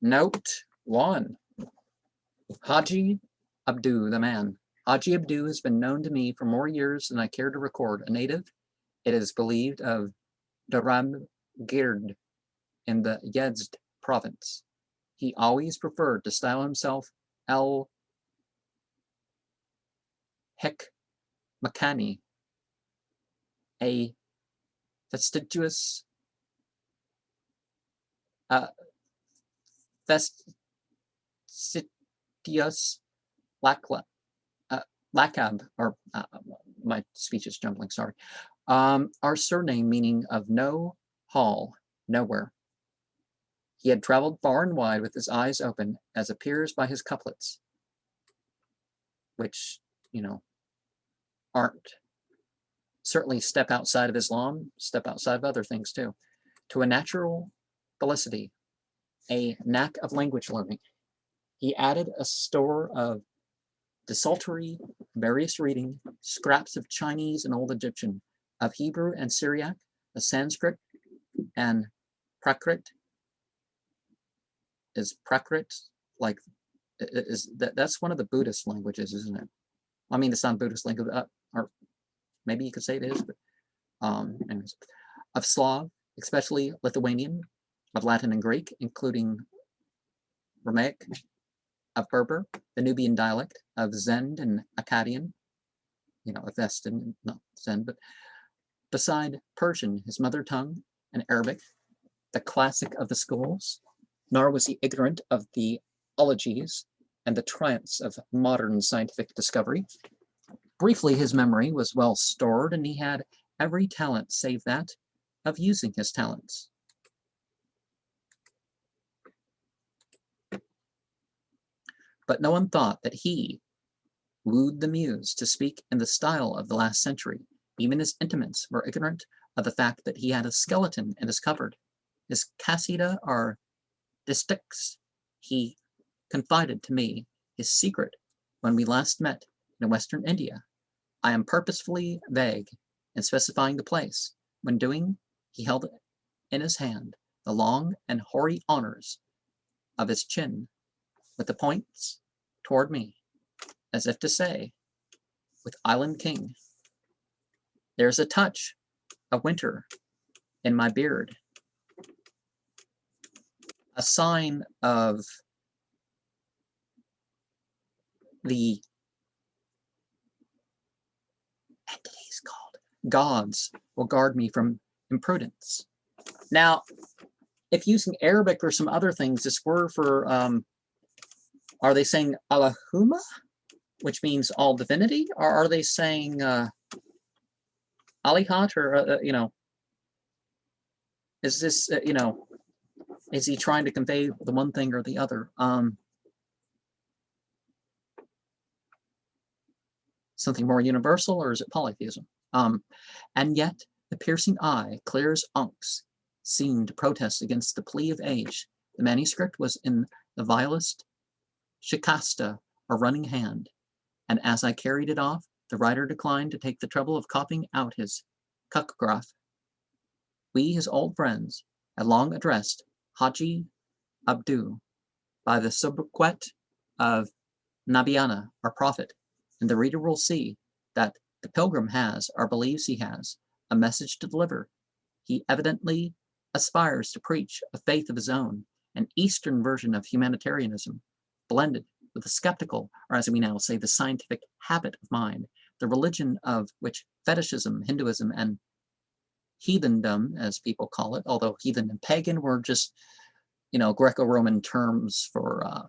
Note 1. HÂJީ ABDÜ, the man. HÂJî ABDÜ has been known to me for more years than I care to record. A native, it is believed, of Darabgird in the Yezdî province. He always preferred to style himself El-Hekmakani, a fastidious Lakab, or my speech is jumbling, sorry. Our surname meaning of no hall, nowhere. He had traveled far and wide with his eyes open, as appears by his couplets, which, aren't certainly step outside of Islam, step outside of other things too, to a natural felicity, a knack of language learning. He added a store of desultory, various reading, scraps of Chinese and Old Egyptian, of Hebrew and Syriac, of Sanskrit and Prakrit. Is Prakrit like, that's one of the Buddhist languages, isn't it? I mean, it's not Buddhist language, or maybe you could say it is, but anyways. Of Slav, especially Lithuanian, of Latin and Greek, including Ramaic, of Berber, the Nubian dialect, of Zend and Akkadian, of Vestin, not Zend, but beside Persian, his mother tongue, and Arabic, the classic of the schools, nor was he ignorant of the ologies and the triumphs of modern scientific discovery. Briefly, his memory was well stored, and he had every talent save that of using his talents. But no one thought that he wooed the muse to speak in the style of the last century. Even his intimates were ignorant of the fact that he had a skeleton in his cupboard. His KASÍDAH or distichs, he confided to me his secret when we last met in Western India. I am purposefully vague in specifying the place. When doing, he held in his hand the long and hoary honors of his chin, with the points toward me, as if to say, with Island King, there's a touch of winter in my beard, a sign of the entities called gods will guard me from imprudence. Now, if using Arabic or some other things, this word for, are they saying Allahumma, which means all divinity, or are they saying Alihat, or, is this, is he trying to convey the one thing or the other? Something more universal, or is it polytheism? And yet, the piercing eye, clear as unks, seemed to protest against the plea of age. The manuscript was in the vilest shikasta, or running hand, and as I carried it off, the writer declined to take the trouble of copying out his cacograph. We, his old friends, had long addressed HÂJî ABDû by the sobriquet of Nabiana, or prophet, and the reader will see that the pilgrim has, or believes he has, a message to deliver. He evidently aspires to preach a faith of his own, an Eastern version of humanitarianism, blended with the skeptical, or as we now say, the scientific habit of mind, the religion of which fetishism, Hinduism, and heathendom, as people call it, although heathen and pagan were just, Greco-Roman terms for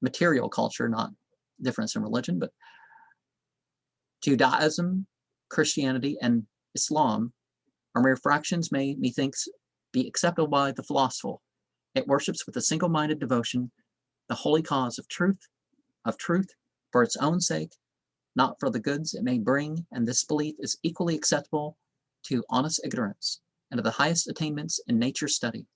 material culture, not difference in religion, but Judaism, Christianity, and Islam are mere fractions may, methinks, be acceptable by the philosopher. It worships with a single-minded devotion the holy cause of truth, for its own sake, not for the goods it may bring, and this belief is equally acceptable to honest ignorance and to the highest attainments in nature study.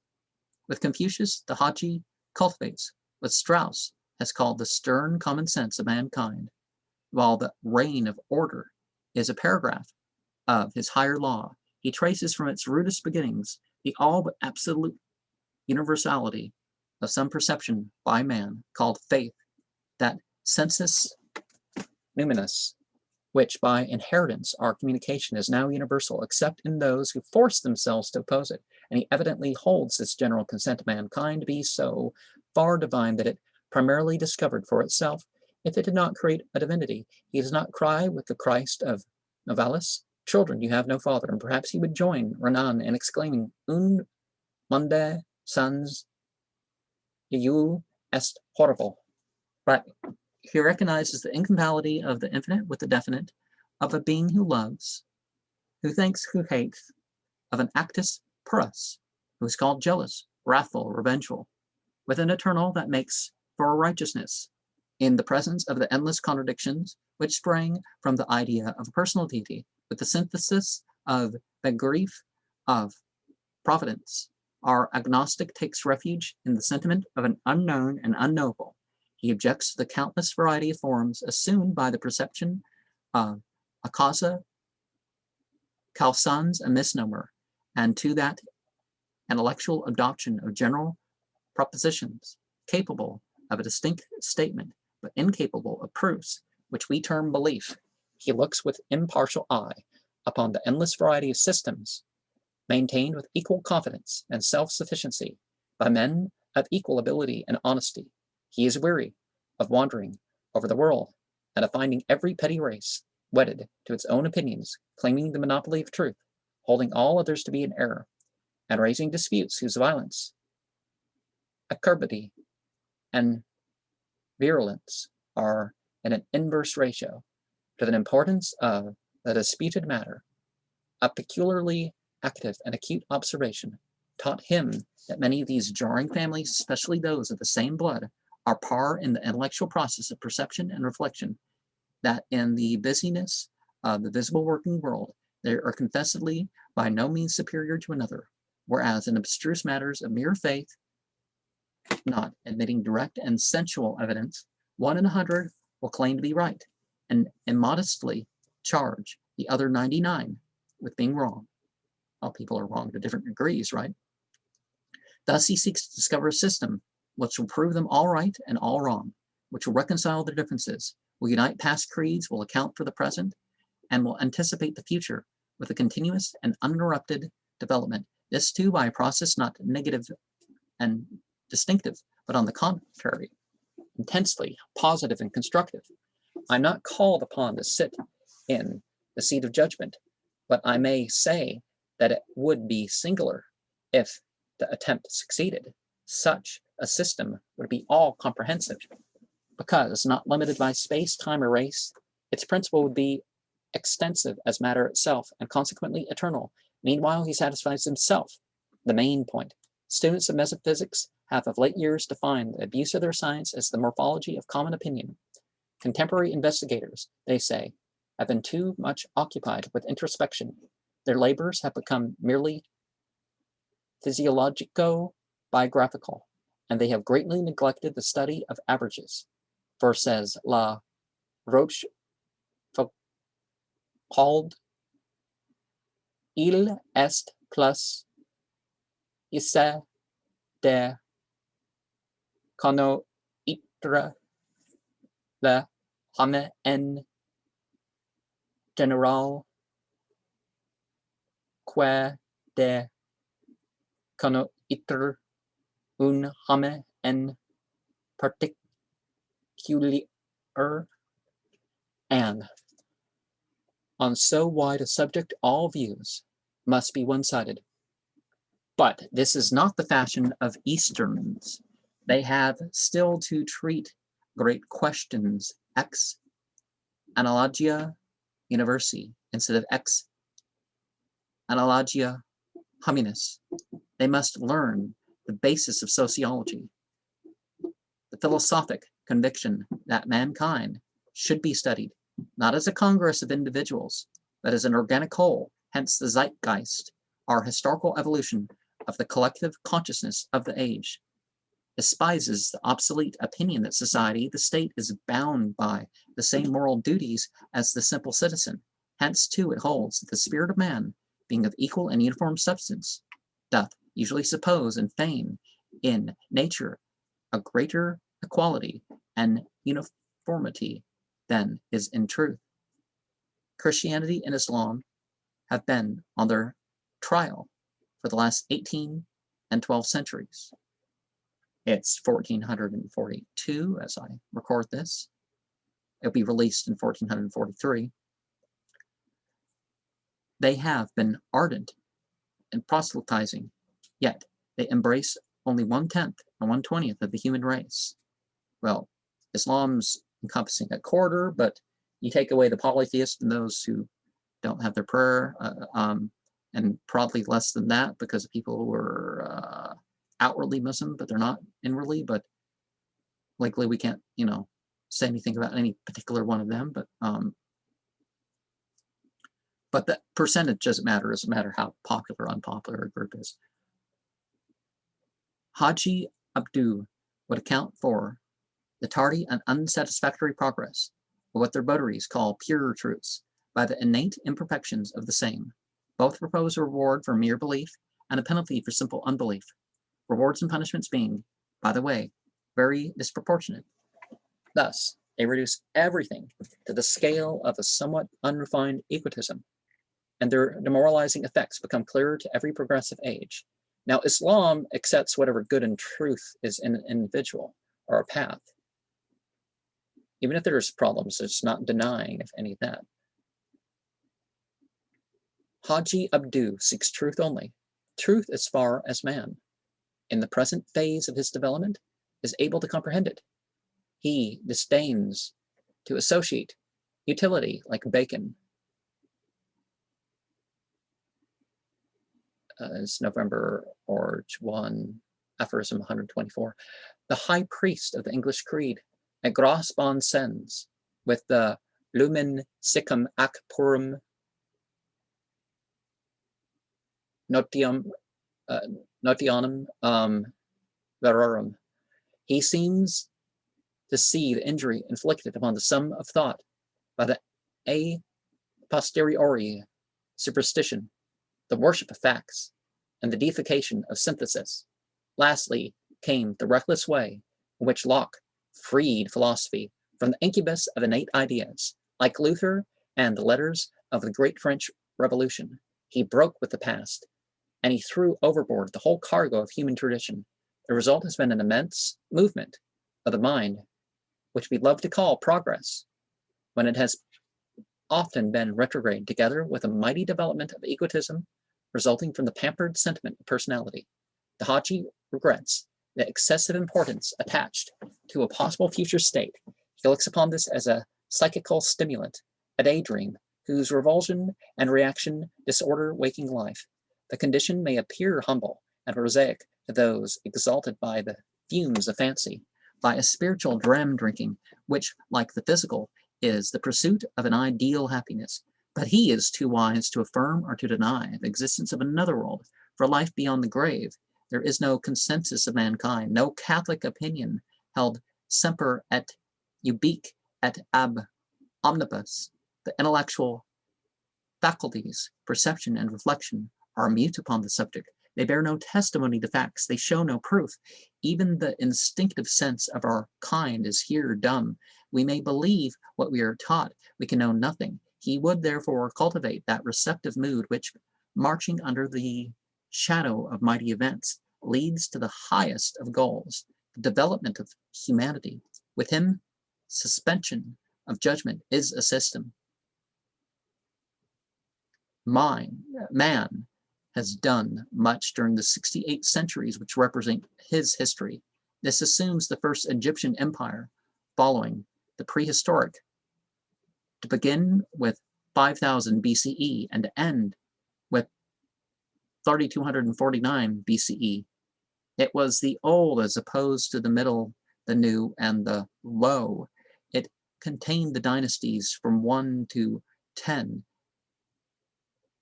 With Confucius, the HÂJî cultivates what Strauss has called the stern common sense of mankind, while the reign of order is a paragraph of his higher law. He traces from its rudest beginnings the all but absolute universality of some perception by man, called faith, that sensus numinus, which by inheritance our communication is now universal, except in those who force themselves to oppose it. And he evidently holds this general consent of mankind to be so far divine that it primarily discovered for itself. If it did not create a divinity, he does not cry with the Christ of Novalis, "Children, you have no father," and perhaps he would join Renan in exclaiming, "Un monde sans Dieu est horrible." But he recognizes the incompatibility of the infinite with the definite, of a being who loves, who thinks, who hates, of an actus purus, who is called jealous, wrathful, revengeful, with an eternal that makes for righteousness, in the presence of the endless contradictions which sprang from the idea of a personal deity, with the synthesis of the grief of providence. Our agnostic takes refuge in the sentiment of an unknown and unknowable. He objects to the countless variety of forms assumed by the perception of a causa calzans a misnomer, and to that intellectual adoption of general propositions capable of a distinct statement, but incapable of proofs, which we term belief. He looks with impartial eye upon the endless variety of systems, maintained with equal confidence and self-sufficiency by men of equal ability and honesty. He is weary of wandering over the world and of finding every petty race wedded to its own opinions, claiming the monopoly of truth, holding all others to be in error, and raising disputes whose violence, acerbity, and virulence are in an inverse ratio to the importance of the disputed matter. A peculiarly active and acute observation taught him that many of these jarring families, especially those of the same blood, are par in the intellectual process of perception and reflection, that in the busyness of the visible working world, they are confessedly by no means superior to another, whereas in abstruse matters of mere faith, not admitting direct and sensual evidence, 1 in 100 will claim to be right, and immodestly charge the other 99 with being wrong. Well, people are wrong to different degrees, right? Thus he seeks to discover a system which will prove them all right and all wrong, which will reconcile their differences, will unite past creeds, will account for the present, and will anticipate the future with a continuous and uninterrupted development. This too by a process not negative and distinctive, but on the contrary, intensely positive and constructive. I'm not called upon to sit in the seat of judgment, but I may say that it would be singular if the attempt succeeded. Such a system would be all-comprehensive, because not limited by space, time, or race, its principle would be extensive as matter itself, and consequently eternal. Meanwhile, he satisfies himself, the main point. Students of metaphysics have of late years defined the abuse of their science as the morphology of common opinion. Contemporary investigators, they say, have been too much occupied with introspection. Their labors have become merely physiologico-biographical, and they have greatly neglected the study of averages. For says La Rochefoucauld, il est plus aisé de connaître le homme en général que de connaître un homme en particulier, and on so wide a subject all views must be one-sided. But this is not the fashion of Easterns. They have still to treat great questions ex analogia universi instead of ex analogia hominis. They must learn the basis of sociology, the philosophic conviction that mankind should be studied, not as a congress of individuals, but as an organic whole, hence the zeitgeist, our historical evolution of the collective consciousness of the age, despises the obsolete opinion that society, the state, is bound by the same moral duties as the simple citizen. Hence, too, it holds that the spirit of man, being of equal and uniform substance, doth usually suppose and feign in nature a greater equality and uniformity than is in truth. Christianity and Islam have been on their trial for the last 18 and 12 centuries. It's 1442 as I record this. It'll be released in 1443. They have been ardent in proselytizing, yet they embrace only 1/10 and 1/20 of the human race. Well, Islam's encompassing a quarter, but you take away the polytheists and those who don't have their prayer, and probably less than that because people who are outwardly Muslim, but they're not inwardly. But likely we can't, say anything about any particular one of them. But the percentage doesn't matter. It doesn't matter how popular or unpopular a group is. Hâjî ABDû would account for the tardy and unsatisfactory progress of what their votaries call pure truths by the innate imperfections of the same. Both propose a reward for mere belief and a penalty for simple unbelief, rewards and punishments being, by the way, very disproportionate. Thus, they reduce everything to the scale of a somewhat unrefined egotism, and their demoralizing effects become clearer to every progressive age. Now, Islam accepts whatever good and truth is in an individual or a path. Even if there's problems, it's not denying of any of that. Hâjî ABDû seeks truth only, truth as far as man, in the present phase of his development, is able to comprehend it. He disdains to associate utility like bacon. It's November or 1, aphorism 124. The high priest of the English creed, a gros bon sens, with the lumen siccum ac purum notionum verorum. He seems to see the injury inflicted upon the sum of thought by the a posteriori superstition, the worship of facts, and the deification of synthesis. Lastly came the reckless way in which Locke freed philosophy from the incubus of innate ideas. Like Luther and the letters of the great French Revolution, he broke with the past, and he threw overboard the whole cargo of human tradition. The result has been an immense movement of the mind, which we love to call progress, when it has often been retrograde, together with a mighty development of egotism resulting from the pampered sentiment of personality. The Hâjî regrets the excessive importance attached to a possible future state. He looks upon this as a psychical stimulant, a daydream, whose revulsion and reaction disorder waking life. The condition may appear humble and prosaic to those exalted by the fumes of fancy, by a spiritual dram drinking, which, like the physical, is the pursuit of an ideal happiness. But he is too wise to affirm or to deny the existence of another world, for life beyond the grave. There is no consensus of mankind, no Catholic opinion held semper et ubique et ab omnibus. The intellectual faculties, perception and reflection, are mute upon the subject. They bear no testimony to facts. They show no proof. Even the instinctive sense of our kind is here dumb. We may believe what we are taught. We can know nothing. He would therefore cultivate that receptive mood which, marching under the shadow of mighty events, leads to the highest of goals, the development of humanity. With him, suspension of judgment is a system. Man has done much during the 68 centuries which represent his history. This assumes the first Egyptian empire, following the prehistoric, to begin with 5000 BCE and to end with 3249 BCE. It was the old as opposed to the middle, the new, and the low. It contained the dynasties from 1 to 10,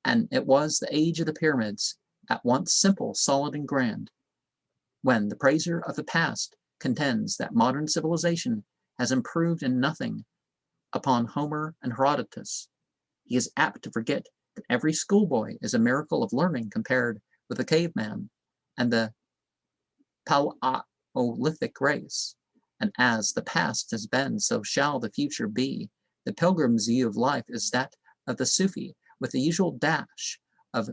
and it was the age of the pyramids, at once simple, solid, and grand. When the praiser of the past contends that modern civilization has improved in nothing upon Homer and Herodotus, he is apt to forget that every schoolboy is a miracle of learning compared with the caveman and the Neolithic race, and as the past has been, so shall the future be. The pilgrim's view of life is that of the Sufi, with the usual dash of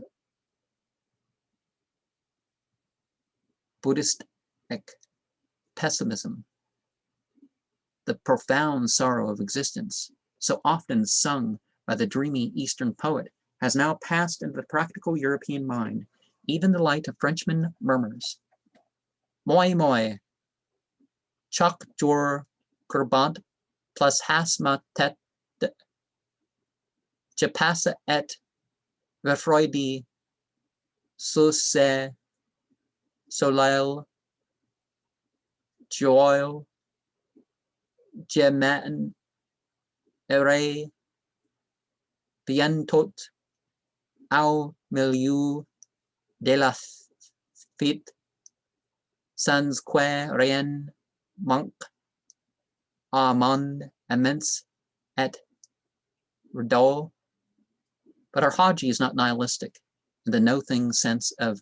Buddhistic pessimism. The profound sorrow of existence, so often sung by the dreamy Eastern poet, has now passed into the practical European mind. Even the light of Frenchman murmurs, Moi moi, chak jor kurbant plus has ma tête, je passe et verfreudi sous ce soleil, joie, je m'en irai bientôt au milieu de la fête, sans que rien manque à mon immense et rideau. But our HÂJÍ is not nihilistic in the no-thing sense of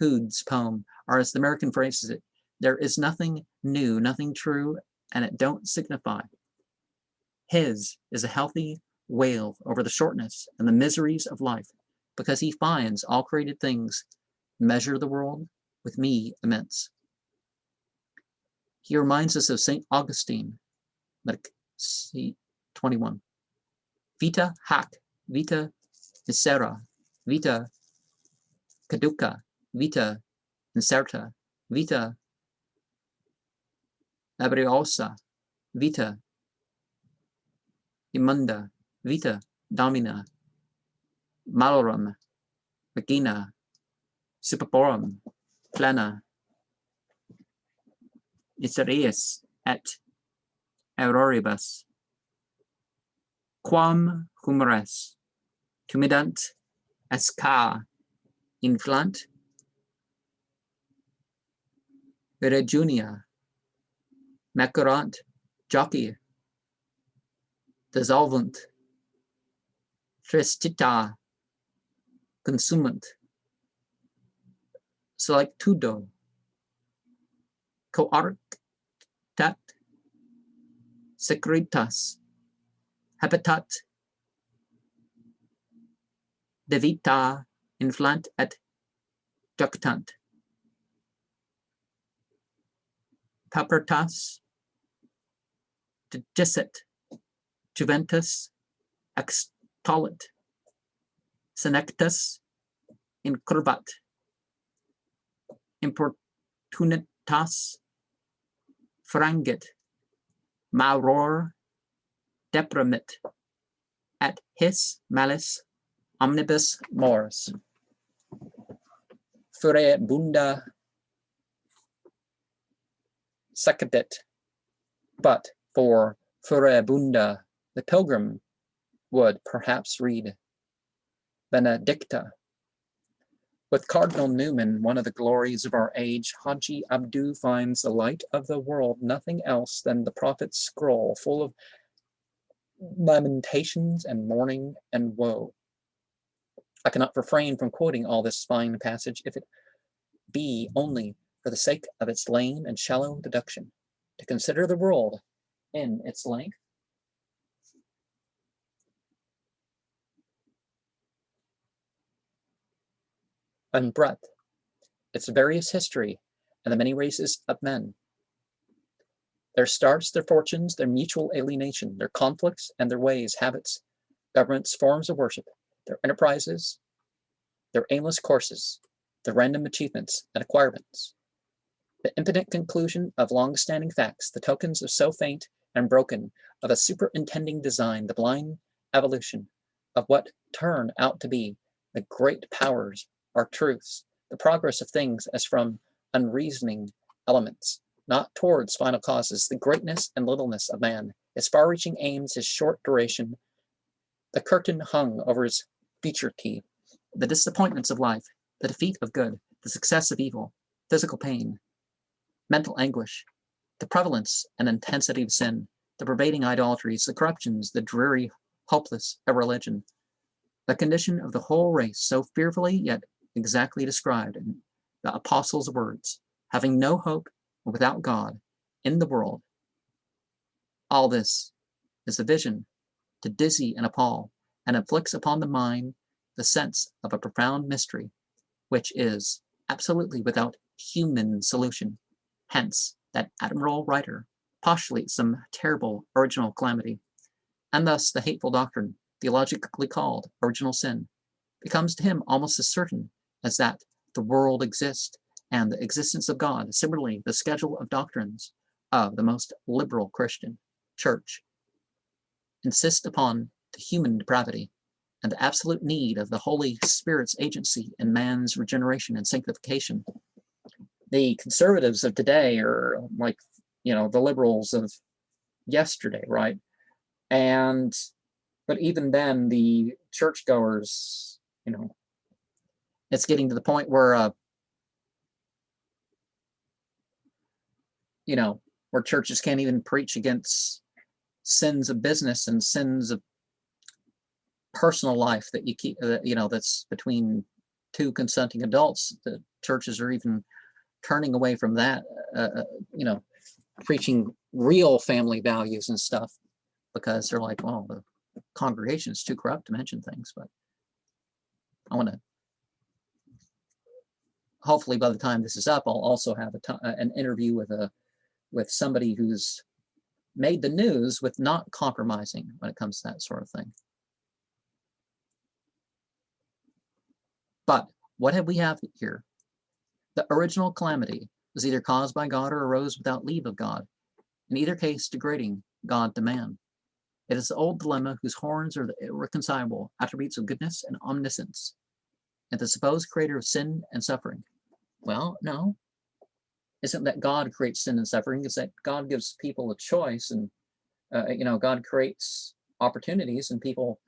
Hood's poem, or as the American phrases it, there is nothing new, nothing true, and it don't signify. His is a healthy wail over the shortness and the miseries of life, because he finds all created things measure the world with me immense. He reminds us of St. Augustine, c. 21. Vita hac, vita misera, vita caduca, vita incerta, vita laboriosa, vita immunda, vita domina, malorum, vagina, superborum, plena, Iserius et auroribus, quam humores, tumidant esca inflant, rejunia, macerant joci, dissolvent, tristita, consument, selectudo, coarctat, secretas, habitat, de vita inflant et ductant, paupertas, digicet, juventus, extolit, senectus, incurvat, importunitas, frangit, mauror, deprimit, et his malis omnibus mors. Furibunda secedit, but for furibunda the pilgrim would perhaps read Benedicta. With Cardinal Newman, one of the glories of our age, HÂJÍ ABDû finds the light of the world nothing else than the prophet's scroll, full of lamentations and mourning and woe. I cannot refrain from quoting all this fine passage, if it be only for the sake of its lame and shallow deduction. To consider the world in its length, and breadth, its various history, and the many races of men. Their starts, their fortunes, their mutual alienation, their conflicts and their ways, habits, governments, forms of worship, their enterprises, their aimless courses, their random achievements and acquirements, the impotent conclusion of long-standing facts, the tokens of so faint and broken of a superintending design, the blind evolution of what turn out to be the great powers are truths, the progress of things as from unreasoning elements, not towards final causes, the greatness and littleness of man, his far-reaching aims, his short duration, the curtain hung over his feature key, the disappointments of life, the defeat of good, the success of evil, physical pain, mental anguish, the prevalence and intensity of sin, the pervading idolatries, the corruptions, the dreary, hopeless irreligion, the condition of the whole race so fearfully yet exactly described in the apostles' words, having no hope without God in the world. All this is a vision to dizzy and appall, and inflicts upon the mind the sense of a profound mystery, which is absolutely without human solution. Hence, that admirable writer postulates some terrible original calamity, and thus the hateful doctrine, theologically called original sin, becomes to him almost as certain as that the world exists and the existence of God. Similarly, the schedule of doctrines of the most liberal Christian church insist upon the human depravity and the absolute need of the Holy Spirit's agency in man's regeneration and sanctification. The conservatives of today are like, the liberals of yesterday, right? But even then, the churchgoers, it's getting to the point where, where churches can't even preach against sins of business and sins of personal life that you keep, that's between two consenting adults. The churches are even turning away from that, preaching real family values and stuff, because they're like, well, the congregation is too corrupt to mention things. But I want to, hopefully by the time this is up, I'll also have an interview with somebody who's made the news with not compromising when it comes to that sort of thing. But what have we have here? The original calamity was either caused by God or arose without leave of God, in either case degrading God to man. It is the old dilemma whose horns are the irreconcilable attributes of goodness and omniscience, and the supposed creator of sin and suffering. Well, no. Isn't that God creates sin and suffering? It's that God gives people a choice, and God creates opportunities, and people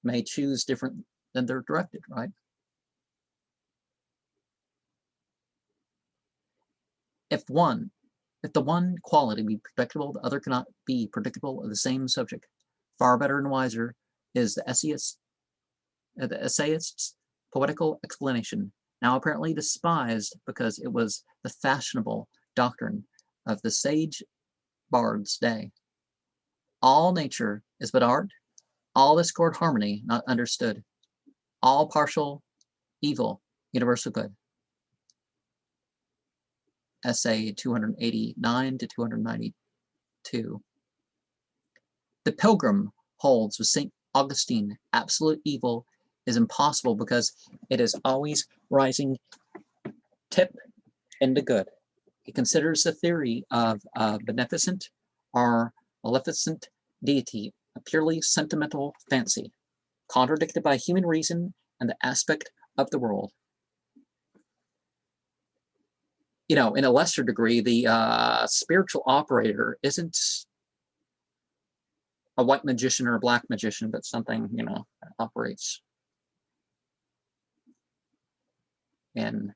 may choose different than they're directed, right? If the one quality be predictable, the other cannot be predictable of the same subject. Far better and wiser is the essayist's poetical explanation, now apparently despised because it was the fashionable doctrine of the sage bard's day. All nature is but art, all discord harmony not understood, all partial evil universal good. Essay 289 to 292. The Pilgrim holds with St. Augustine, absolute evil is impossible because it is always rising tip into good. He considers the theory of a beneficent or maleficent deity a purely sentimental fancy, contradicted by human reason and the aspect of the world. In a lesser degree, the spiritual operator isn't a white magician or a black magician, but something, that operates in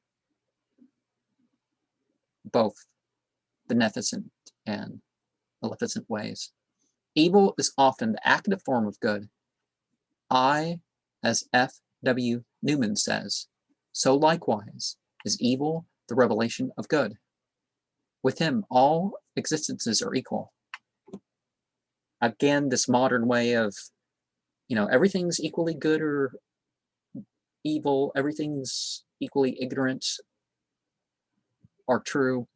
both beneficent and maleficent ways. Evil is often the active form of good. As F.W. Newman says, so likewise is evil the revelation of good. With him, all existences are equal. Again, this modern way of, everything's equally good or evil, everything's equally ignorant or true,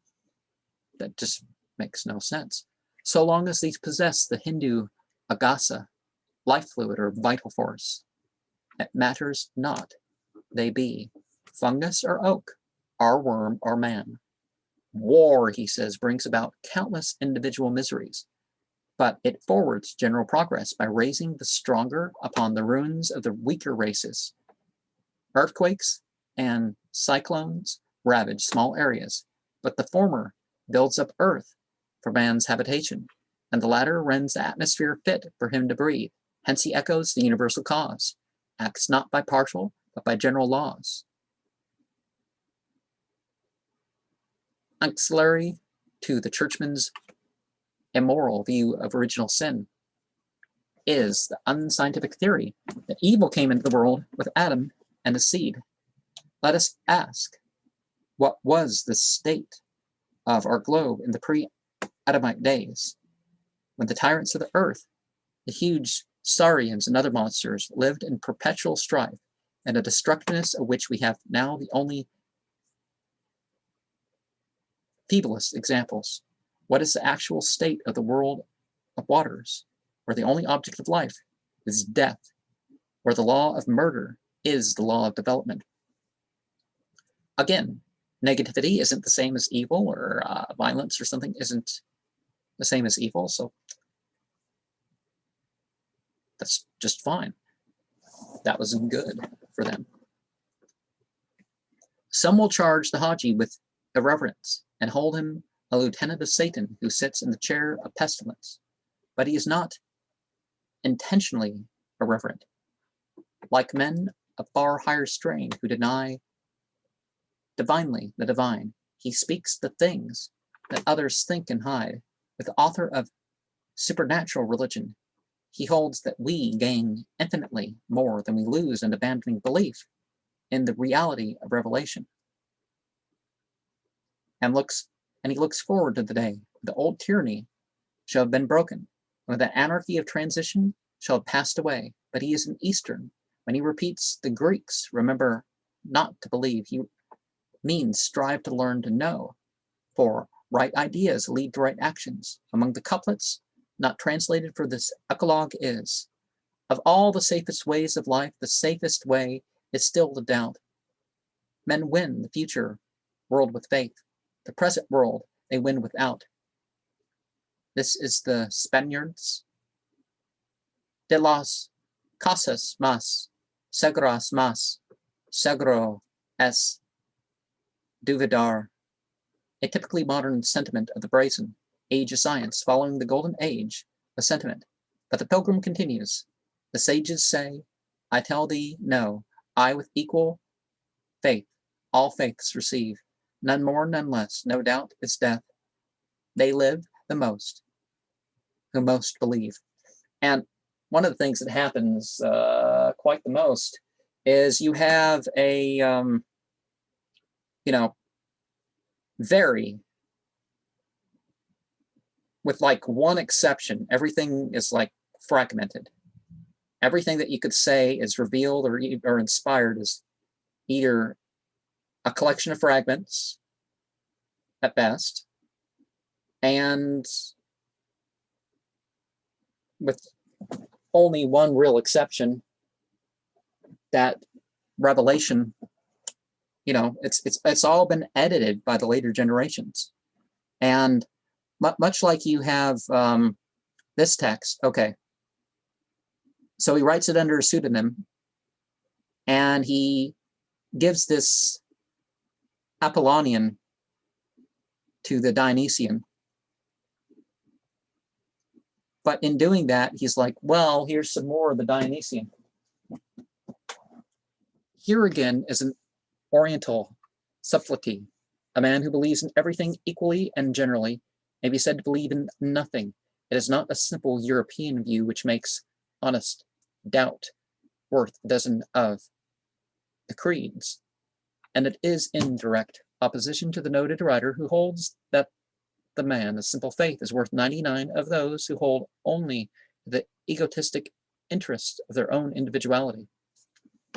that just makes no sense. So long as these possess the Hindu agasa, life fluid or vital force, it matters not. They be fungus or oak, or worm or man. War, he says, brings about countless individual miseries, but it forwards general progress by raising the stronger upon the ruins of the weaker races. Earthquakes and cyclones ravage small areas, but the former builds up earth for man's habitation, and the latter rends the atmosphere fit for him to breathe. Hence he echoes the universal cause, acts not by partial, but by general laws. Auxiliary to the churchman's immoral view of original sin is the unscientific theory that evil came into the world with Adam and his seed. Let us ask, what was the state of our globe in the pre-Adamite days, when the tyrants of the earth, the huge saurians and other monsters, lived in perpetual strife, and a destructiveness of which we have now the only feeblest examples. What is the actual state of the world of waters, where the only object of life is death, where the law of murder is the law of development? Again, negativity isn't the same as evil, or violence or something isn't the same as evil, so that's just fine. That was good for them. Some will charge the HÂJÍ with irreverence and hold him a lieutenant of Satan who sits in the chair of pestilence, but he is not intentionally irreverent. Like men of far higher strain who deny divinely the divine, he speaks the things that others think and hide. With the author of supernatural religion, he holds that we gain infinitely more than we lose in abandoning belief in the reality of revelation. And he looks forward to the day when the old tyranny shall have been broken, when the anarchy of transition shall have passed away. But he is an Eastern. When he repeats the Greeks, remember not to believe, he means strive to learn to know, for right ideas lead to right actions. Among the couplets, not translated for this eclogue is, of all the safest ways of life, the safest way is still to doubt. Men win the future world with faith. The present world they win without. This is the Spaniards. De las casas más seguras más seguro es duvidar. A typically modern sentiment of the brazen age of science, following the golden age of sentiment. But the pilgrim continues. The sages say, I tell thee, no, I with equal faith all faiths receive. None more, none less, no doubt is death. They live the most who most believe. And one of the things that happens quite the most is you have a, very, with like one exception, everything is like fragmented. Everything that you could say is revealed or inspired is either a collection of fragments at best, and with only one real exception, that revelation, it's all been edited by the later generations. And much like you have this text, okay, so he writes it under a pseudonym, and he gives this Apollonian to the Dionysian. But in doing that, he's like, well, here's some more of the Dionysian. Here again is an Oriental subtlety. A man who believes in everything equally and generally may be said to believe in nothing. It is not a simple European view which makes honest doubt worth a dozen of the creeds. And it is in direct opposition to the noted writer who holds that the man of simple faith is worth 99 of those who hold only the egotistic interest of their own individuality.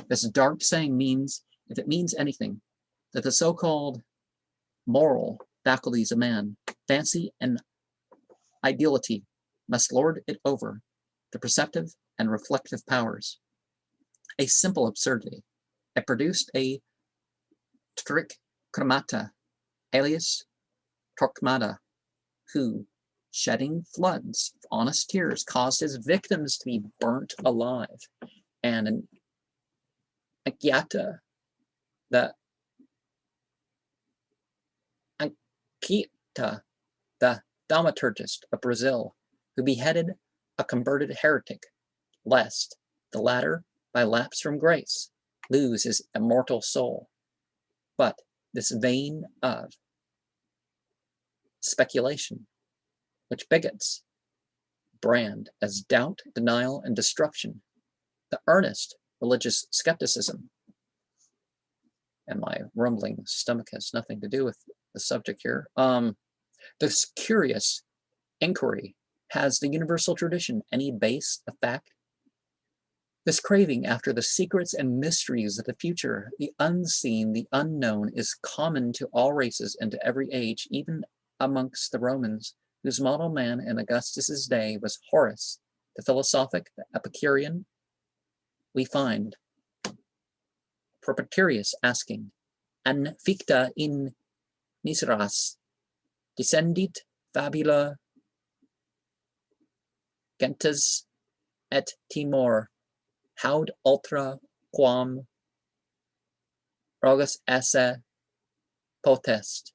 This dark saying means, if it means anything, that the so-called moral faculties of man, fancy and ideality, must lord it over the perceptive and reflective powers. A simple absurdity. It produced a trichomata, alias Torquemada, who, shedding floods of honest tears, caused his victims to be burnt alive. And an Agiata, the Anchieta, the thaumaturgist of Brazil, who beheaded a converted heretic, lest the latter, by lapse from grace, lose his immortal soul. But this vein of speculation, which bigots brand as doubt, denial, and destruction, the earnest religious skepticism, and my rumbling stomach has nothing to do with the subject here. This curious inquiry, has the universal tradition any base of fact? This craving after the secrets and mysteries of the future, the unseen, the unknown, is common to all races and to every age, even amongst the Romans, whose model man in Augustus's day was Horace, the philosophic, the Epicurean. We find Propitius asking, "An ficta in miseras descendit fabula gentes et timor, haud ultra quam rogus esse potest."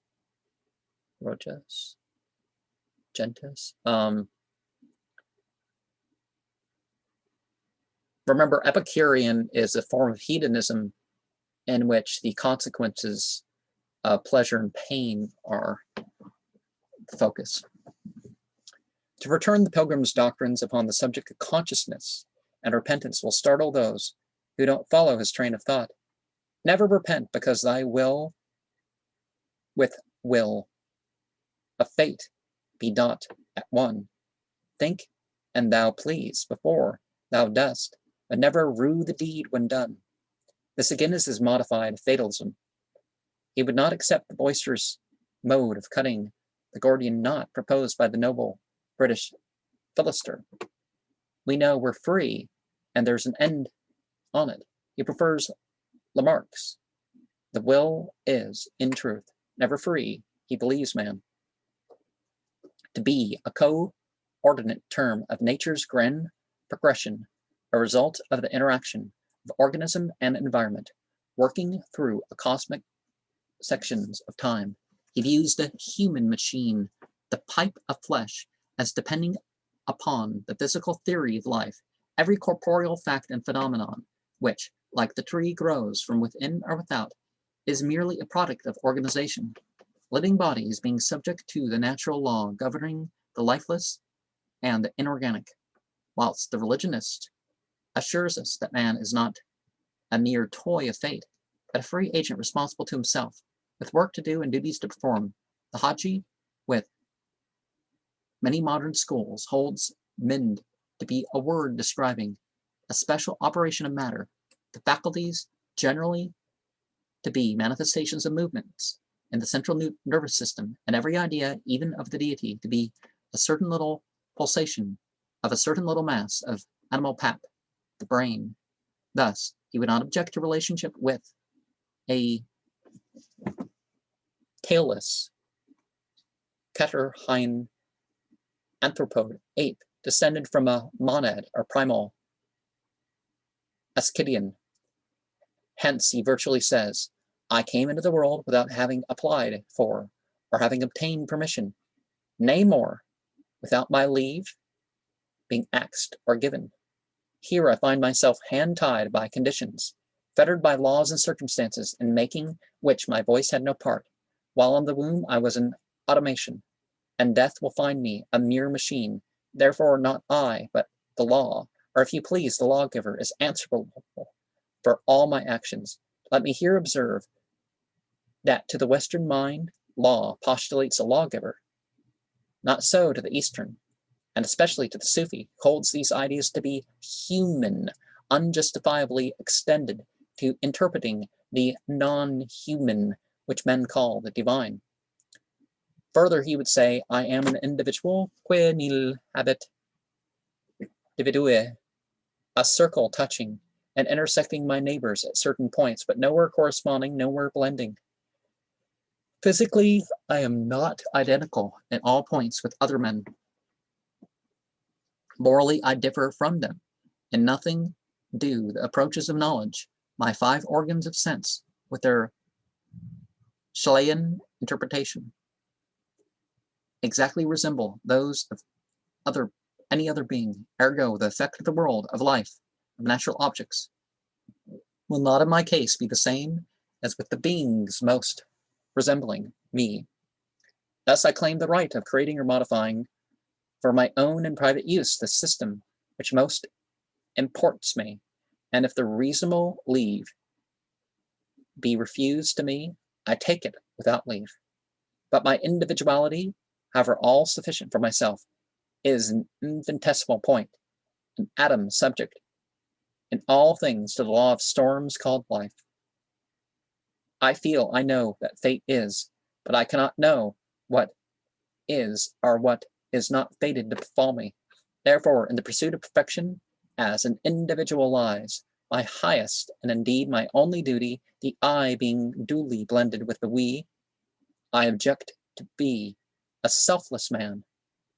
Rogus gentes. Remember, Epicurean is a form of hedonism in which the consequences of pleasure and pain are the focus. To return the Pilgrim's doctrines upon the subject of consciousness and repentance will startle those who don't follow his train of thought. Never repent, because thy will with will of fate be not at one. Think and thou please before thou dost, but never rue the deed when done. This again is his modified fatalism. He would not accept the boisterous mode of cutting the Gordian knot proposed by the noble British philosopher. We know we're free, and there's an end on it. He prefers Lamarck's. The will is, in truth, never free, he believes man to be a co-ordinate term of nature's grand progression, a result of the interaction of organism and environment, working through a cosmic sections of time. He views the human machine, the pipe of flesh, as depending upon the physical theory of life, every corporeal fact and phenomenon, which, like the tree grows from within or without, is merely a product of organization. Living bodies being subject to the natural law governing the lifeless and the inorganic, whilst the religionist assures us that man is not a mere toy of fate, but a free agent responsible to himself, with work to do and duties to perform. The HÂJÍ, with many modern schools, holds mind to be a word describing a special operation of matter, the faculties generally to be manifestations of movements in the central nervous system, and every idea, even of the deity, to be a certain little pulsation of a certain little mass of animal pap, the brain. Thus, he would not object to relationship with a tailless catarrhine anthropod ape descended from a monad or primal Ascidian. Hence, he virtually says, I came into the world without having applied for or having obtained permission, nay more, without my leave being asked or given. Here I find myself hand-tied by conditions, fettered by laws and circumstances, in making which my voice had no part. While in the womb I was an automation, and death will find me a mere machine. Therefore not I, but the law, or if you please, the lawgiver, is answerable for all my actions. Let me here observe that to the Western mind, law postulates a lawgiver. Not so to the Eastern, and especially to the Sufi, holds these ideas to be human, unjustifiably extended to interpreting the non-human, which men call the divine. Further, he would say, I am an individual, que nil habet dividue, a circle touching and intersecting my neighbors at certain points, but nowhere corresponding, nowhere blending. Physically, I am not identical at all points with other men. Morally, I differ from them. In nothing do the approaches of knowledge, my 5 organs of sense, with their Schleien interpretation, exactly resemble those of any other being. Ergo, the effect of the world, of life, of natural objects, will not in my case be the same as with the beings most resembling me. Thus I claim the right of creating or modifying for my own and private use the system which most imports me, and if the reasonable leave be refused to me, I take it without leave. But my individuality, however all sufficient for myself, is an infinitesimal point, an atom subject in all things to the law of storms called life. I feel, I know that fate is, but I cannot know what is or what is not fated to befall me. Therefore, in the pursuit of perfection, as an individual lies, my highest and indeed my only duty, the I being duly blended with the we, I object to be a selfless man,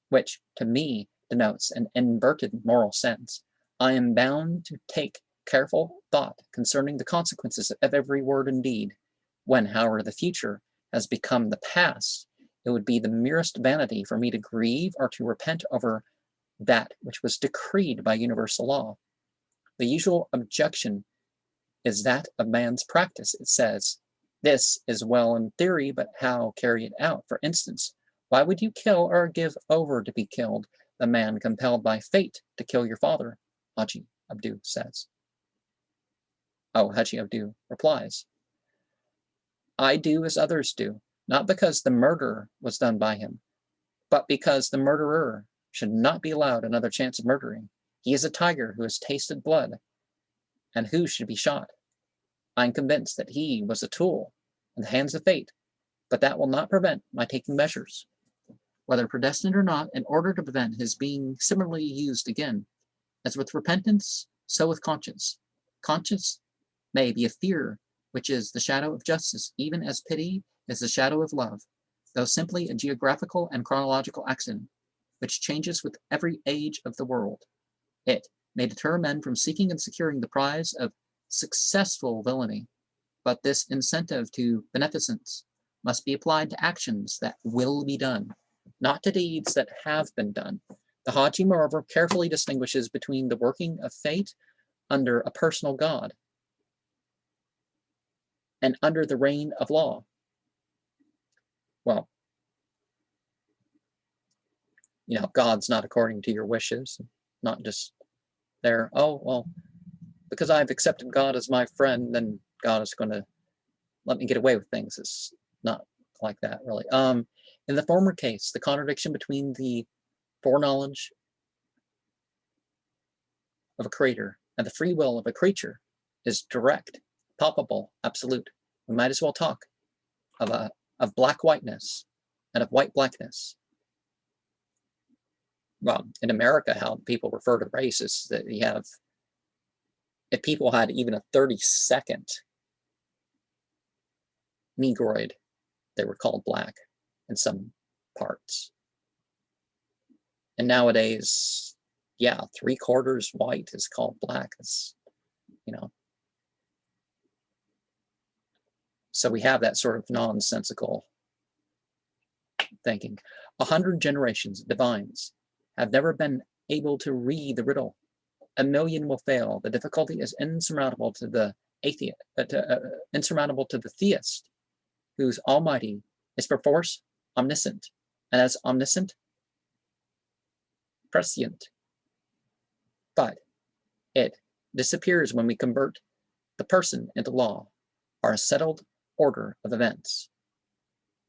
which to me denotes an inverted moral sense. I am bound to take careful thought concerning the consequences of every word and deed. When, however, the future has become the past, it would be the merest vanity for me to grieve or to repent over that which was decreed by universal law. The usual objection is that of man's practice. It says, this is well in theory, but how carry it out? For instance, why would you kill or give over to be killed the man compelled by fate to kill your father? HÂJî ABDÜ says. HÂJî ABDÜ replies, I do as others do, not because the murder was done by him, but because the murderer should not be allowed another chance of murdering. He is a tiger who has tasted blood, and who should be shot. I am convinced that he was a tool in the hands of fate, but that will not prevent my taking measures, whether predestined or not, in order to prevent his being similarly used again. As with repentance, so with conscience. Conscience may be a fear which is the shadow of justice, even as pity is the shadow of love, though simply a geographical and chronological accident, which changes with every age of the world. It may deter men from seeking and securing the prize of successful villainy, but this incentive to beneficence must be applied to actions that will be done, not to deeds that have been done. The HÂJî, moreover, carefully distinguishes between the working of fate under a personal God and under the reign of law. Well, God's not according to your wishes, not just there, oh, well, because I've accepted God as my friend, then God is going to let me get away with things. It's not like that, really. In the former case, the contradiction between the foreknowledge of a creator and the free will of a creature is direct, palpable, absolute. We might as well talk of black whiteness and of white blackness. Well, in America, how people refer to race is that you have, if people had even a 30-second negroid, they were called black in some parts. And nowadays, yeah, 3/4 white is called black. It's, So we have that sort of nonsensical thinking. 100 generations of divines have never been able to read the riddle. 1,000,000 will fail. The difficulty is insurmountable to the atheist, insurmountable to the theist, whose Almighty is perforce omniscient, and as omniscient, prescient. But it disappears when we convert the person into law, or a settled order of events.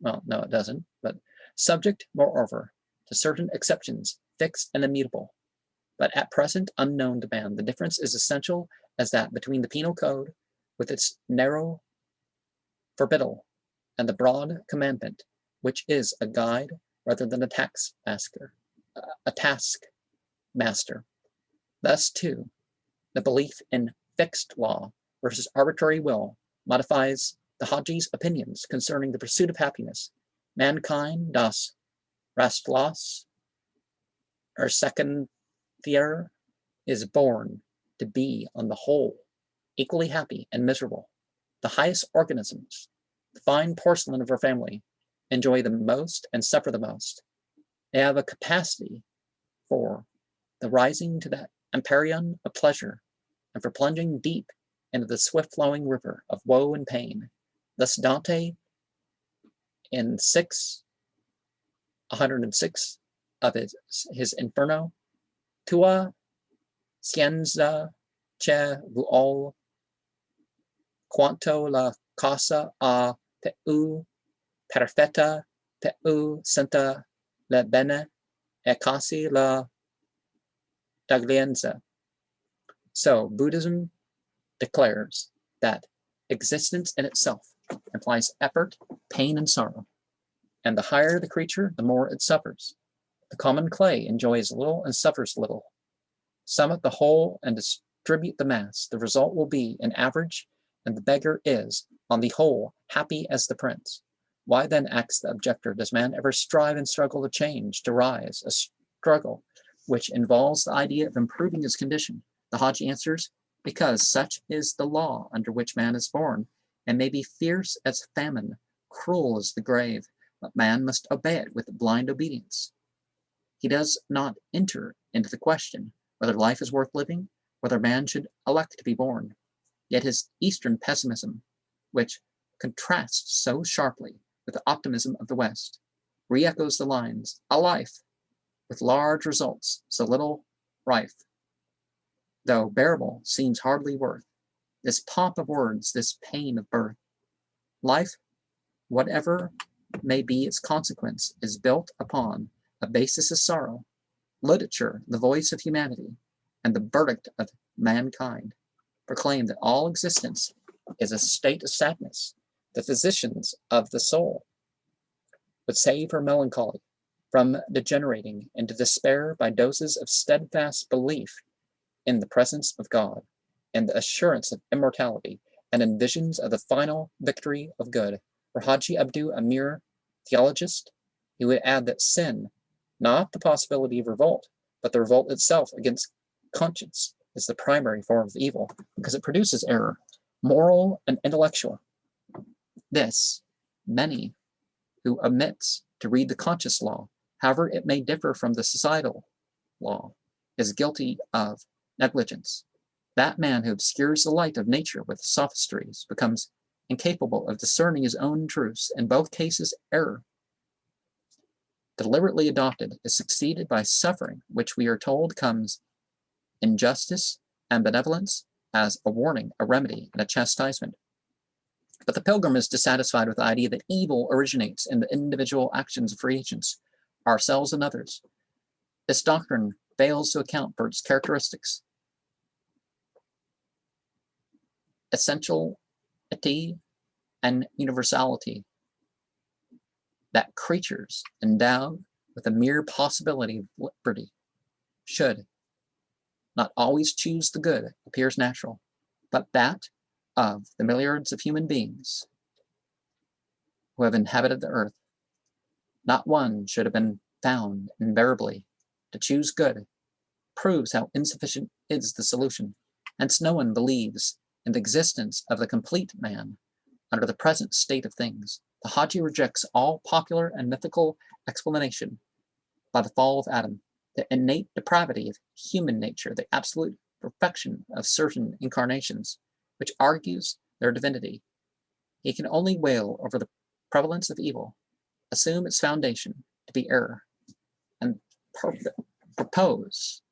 Well, no, it doesn't, but subject, moreover, to certain exceptions, fixed and immutable, but at present unknown to man. The difference is essential as that between the penal code, with its narrow forbiddal, and the broad commandment, which is a guide rather than a taskmaster. Thus, too, the belief in fixed law versus arbitrary will modifies the HÂJî's opinions concerning the pursuit of happiness. Mankind, das Rastlos, or second theater, is born to be, on the whole, equally happy and miserable. The highest organisms, the fine porcelain of our family, enjoy the most and suffer the most. They have a capacity for the rising to that empyrean of pleasure, and for plunging deep into the swift-flowing river of woe and pain. Thus Dante, in 106 of his Inferno, tua scienza che vuol quanto la cosa a più perfetta Peu senta le bene e casi la taglienza. So Buddhism declares that existence in itself implies effort, pain, and sorrow, and the higher the creature, the more it suffers. The common clay enjoys little and suffers little. Sum up the whole and distribute the mass. The result will be an average, and the beggar is, on the whole, happy as the prince. Why then, asks the objector, does man ever strive and struggle to change, to rise, a struggle which involves the idea of improving his condition? The Hajji answers, because such is the law under which man is born, and may be fierce as famine, cruel as the grave, but man must obey it with blind obedience. He does not enter into the question whether life is worth living, whether man should elect to be born. Yet his Eastern pessimism, which contrasts so sharply with the optimism of the West, re-echoes the lines, a life with large results, so little rife, though bearable, seems hardly worth. This pomp of words, this pain of birth. Life, whatever may be its consequence, is built upon a basis of sorrow. Literature, the voice of humanity, and the verdict of mankind, proclaim that all existence is a state of sadness. The physicians of the soul would save her melancholy from degenerating into despair by doses of steadfast belief in the presence of God, and the assurance of immortality, and in visions of the final victory of good. Were Hâjî ABDÜ a mere theologist, he would add that sin, not the possibility of revolt, but the revolt itself against conscience, is the primary form of evil, because it produces error, moral and intellectual. This, many who omits to read the conscious law, however it may differ from the societal law, is guilty of negligence. That man who obscures the light of nature with sophistries becomes incapable of discerning his own truths. In both cases, error, deliberately adopted, is succeeded by suffering, which we are told comes injustice and benevolence as a warning, a remedy, and a chastisement. But the pilgrim is dissatisfied with the idea that evil originates in the individual actions of free agents, ourselves and others. This doctrine fails to account for its characteristics: essentiality and universality, that creatures endowed with a mere possibility of liberty should not always choose the good appears natural, but that of the milliards of human beings who have inhabited the earth, not one should have been found invariably to choose good, proves how insufficient is the solution. Hence no one believes in the existence of the complete man under the present state of things. The Hâjî rejects all popular and mythical explanation by the fall of Adam, the innate depravity of human nature, the absolute perfection of certain incarnations, which argues their divinity. He can only wail over the prevalence of evil, assume its foundation to be error, and propose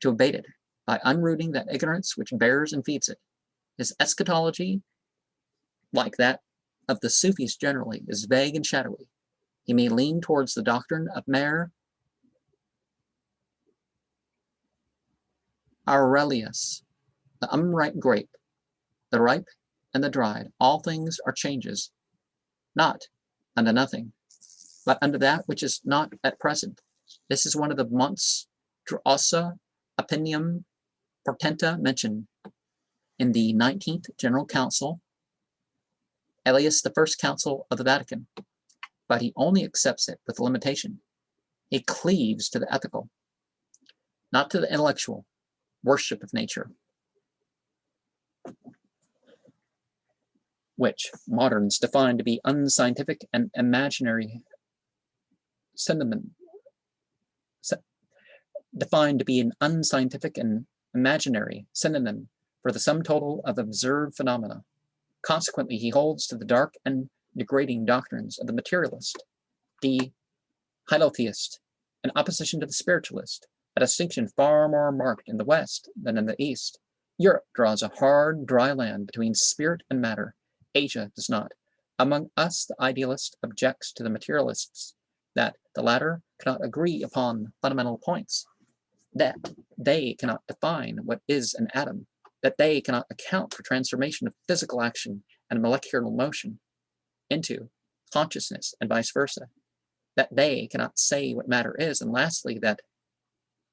to abate it by unrooting that ignorance which bears and feeds it. His eschatology, like that of the Sufis generally, is vague and shadowy. He may lean towards the doctrine of Mer Aurelius, the unripe grape, the ripe and the dried, all things are changes, not unto nothing, but unto that which is not at present. This is one of the monstruosa opinium portenta mentioned in the 19th General Council, alias the First Council of the Vatican, but he only accepts it with limitation. He cleaves to the ethical, not to the intellectual, worship of nature, which moderns define to be unscientific and imaginary sentiment, defined to be an unscientific and imaginary synonym for the sum total of observed phenomena. Consequently, he holds to the dark and degrading doctrines of the materialist, the hielotheist, in opposition to the spiritualist, a distinction far more marked in the West than in the East. Europe draws a hard, dry line between spirit and matter. Asia does not. Among us, the idealist objects to the materialists that the latter cannot agree upon fundamental points, that they cannot define what is an atom, that they cannot account for transformation of physical action and molecular motion into consciousness and vice versa, that they cannot say what matter is, and lastly, that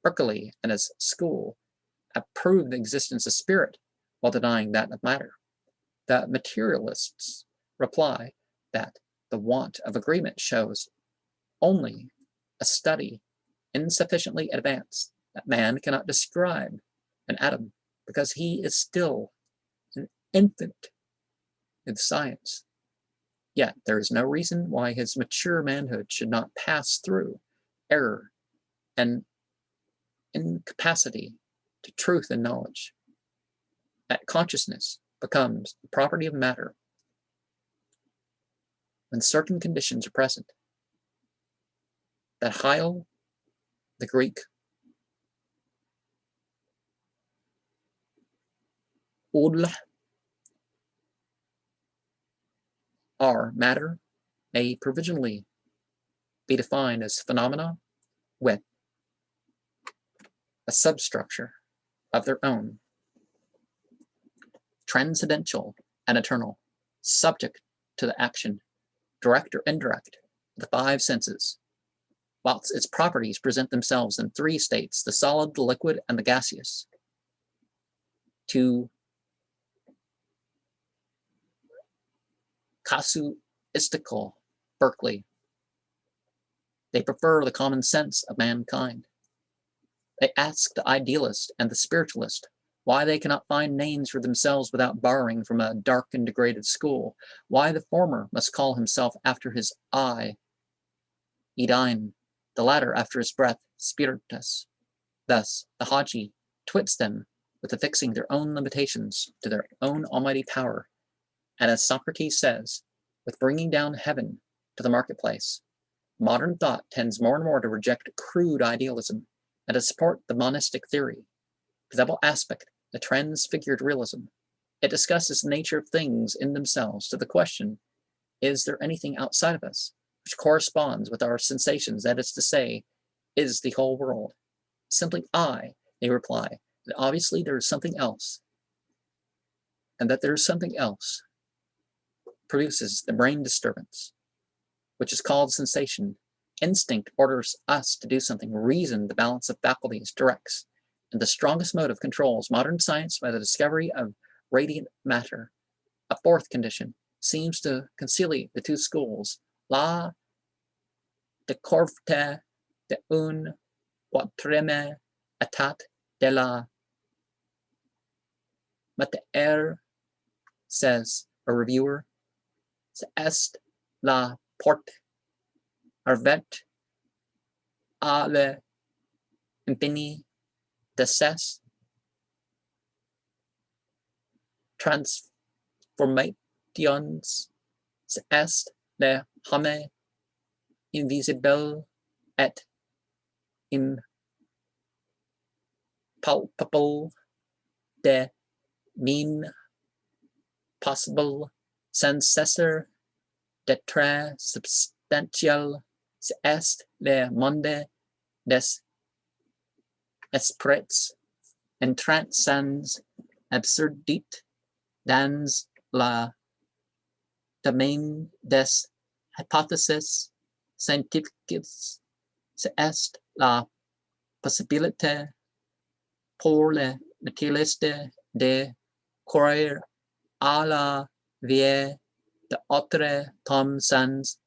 Berkeley and his school approve the existence of spirit while denying that of matter. The materialists reply that the want of agreement shows only a study insufficiently advanced, that man cannot describe an atom because he is still an infant in science. Yet there is no reason why his mature manhood should not pass through error and incapacity to truth and knowledge. That consciousness becomes the property of matter when certain conditions are present. That HÂJΗ, the Greek ODL, are matter, may provisionally be defined as phenomena with a substructure of their own, transcendental and eternal, subject to the action, direct or indirect, of the five senses, whilst its properties present themselves in three states: the solid, the liquid, and the gaseous. To casuistical Berkeley, they prefer the common sense of mankind. They ask the idealist and the spiritualist why they cannot find names for themselves without borrowing from a dark and degraded school, why the former must call himself after his eye, Edine, the latter after his breath, Spiritus. Thus, the HÂJΗ twits them with affixing their own limitations to their own almighty power, and as Socrates says, with bringing down heaven to the marketplace. Modern thought tends more and more to reject crude idealism and to support the monistic theory, the double aspect, the transfigured realism. It discusses the nature of things in themselves to the question, is there anything outside of us, which corresponds with our sensations, that is to say, is the whole world? Simply they reply, that obviously there is something else, and that there is something else produces the brain disturbance, which is called sensation. Instinct orders us to do something. Reason, the balance of faculties, directs, and the strongest motive controls. Modern science, by the discovery of radiant matter, a fourth condition, seems to conciliate the two schools. La découverte de un quatrième état de la matière, says a reviewer, est la porte ouverte à l'infini de ces transformations, est le jamais invisible et impalpable de mine possible successor d'être substantiel, est le monde des esprits entrant sans absurdité dans la domaine des hypothèses scientifiques, est la possibilité pour les matérialistes de croire à la vie d'autres tomes sans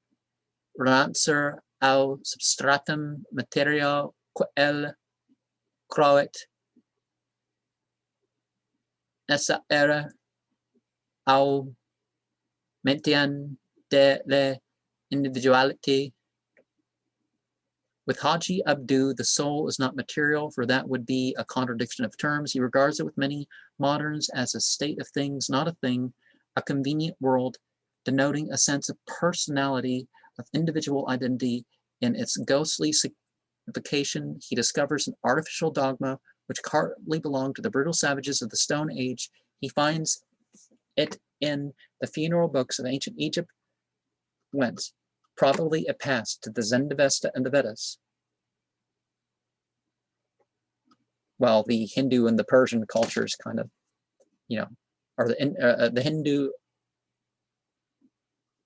renoncer au substratum matériel qu'elles croient nécessaire au maintien de l'individualité. With HÂJΗ ABDû, the soul is not material, for that would be a contradiction of terms. He regards it with many moderns as a state of things, not a thing, a convenient world, denoting a sense of personality, of individual identity. In its ghostly signification, he discovers an artificial dogma which partly belonged to the brutal savages of the Stone Age. He finds it in the funeral books of ancient Egypt, went. Probably it passed to the Zendavesta and the Vedas. Well, the Hindu and the Persian cultures kind of, or the Hindu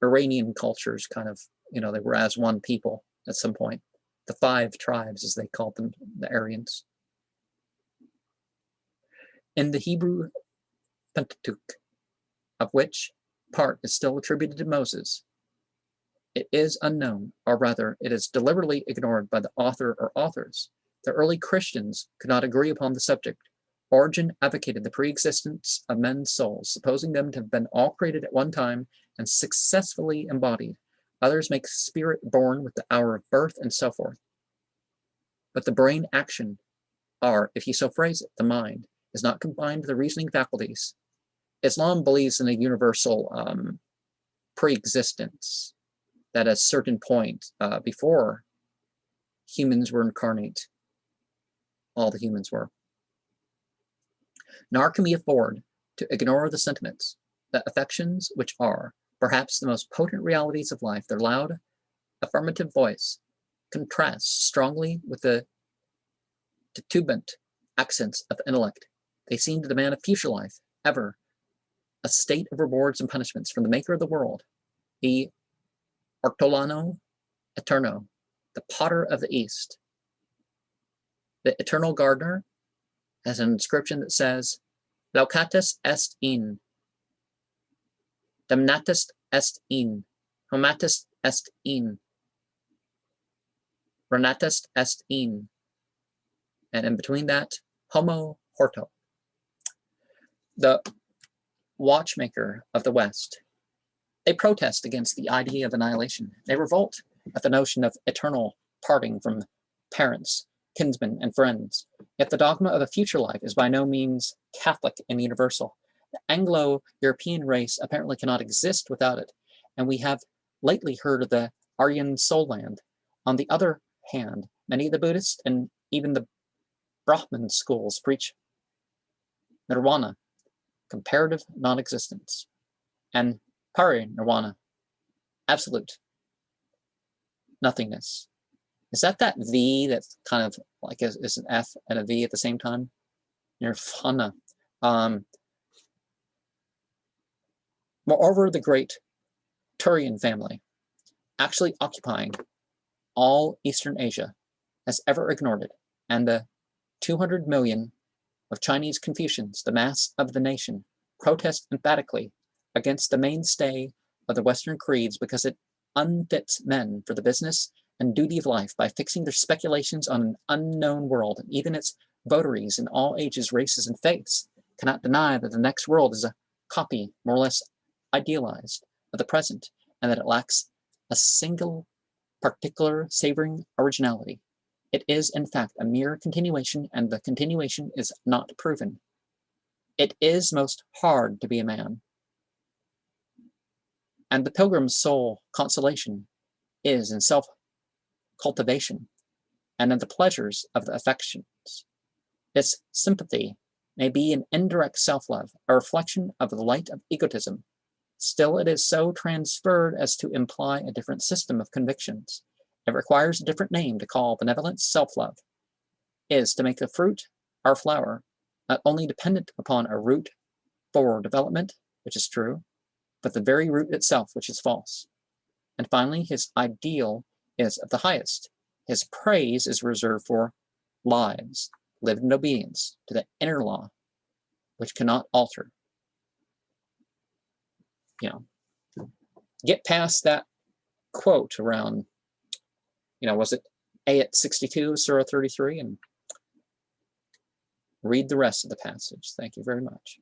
Iranian cultures kind of, they were as one people at some point. The 5 tribes, as they called them, the Aryans. In the Hebrew Pentateuch, of which part is still attributed to Moses, it is unknown, or rather, it is deliberately ignored by the author or authors. The early Christians could not agree upon the subject. Origen advocated the pre-existence of men's souls, supposing them to have been all created at one time and successfully embodied. Others make spirit born with the hour of birth and so forth. But the brain action, or, if you so phrase it, the mind, is not combined with the reasoning faculties. Islam believes in a universal pre-existence, that at a certain point before humans were incarnate, all the humans were. Nor can we afford to ignore the sentiments, the affections which are, perhaps, the most potent realities of life. Their loud, affirmative voice contrasts strongly with the titubant accents of intellect. They seem to demand a future life, ever a state of rewards and punishments from the maker of the world, the Ortolano Eterno, the potter of the East. The eternal gardener has an inscription that says, Laucatus est in, damnatus est in, homatus est in, renatus est in, and in between that, homo horto. The watchmaker of the West, they protest against the idea of annihilation. They revolt at the notion of eternal parting from parents, kinsmen, and friends. Yet the dogma of a future life is by no means Catholic and universal. The Anglo-European race apparently cannot exist without it, and we have lately heard of the Aryan soul land. On the other hand, many of the Buddhist and even the Brahmin schools preach nirvana, comparative non-existence, and parinirvana, absolute nothingness. Is that V that's kind of like is an F and a V at the same time? Nirvana. Moreover, the great Turian family, actually occupying all Eastern Asia, has ever ignored it, and the 200 million of Chinese Confucians, the mass of the nation, protest emphatically against the mainstay of the Western creeds because it unfits men for the business and duty of life by fixing their speculations on an unknown world. And even its votaries in all ages, races, and faiths cannot deny that the next world is a copy, more or less idealized, of the present, and that it lacks a single particular savoring originality. It is, in fact, a mere continuation, and the continuation is not proven. It is most hard to be a man. And the pilgrim's sole consolation is in self-cultivation and in the pleasures of the affections. Its sympathy may be an indirect self-love, a reflection of the light of egotism. Still, it is so transferred as to imply a different system of convictions. It requires a different name to call benevolent self-love, is to make the fruit, our flower, not only dependent upon a root for development, which is true, but the very root itself, which is false. And finally, his ideal is of the highest. His praise is reserved for lives lived in obedience to the inner law, which cannot alter. Get past that quote around, was it Ayat 62, Surah 33, and read the rest of the passage. Thank you very much.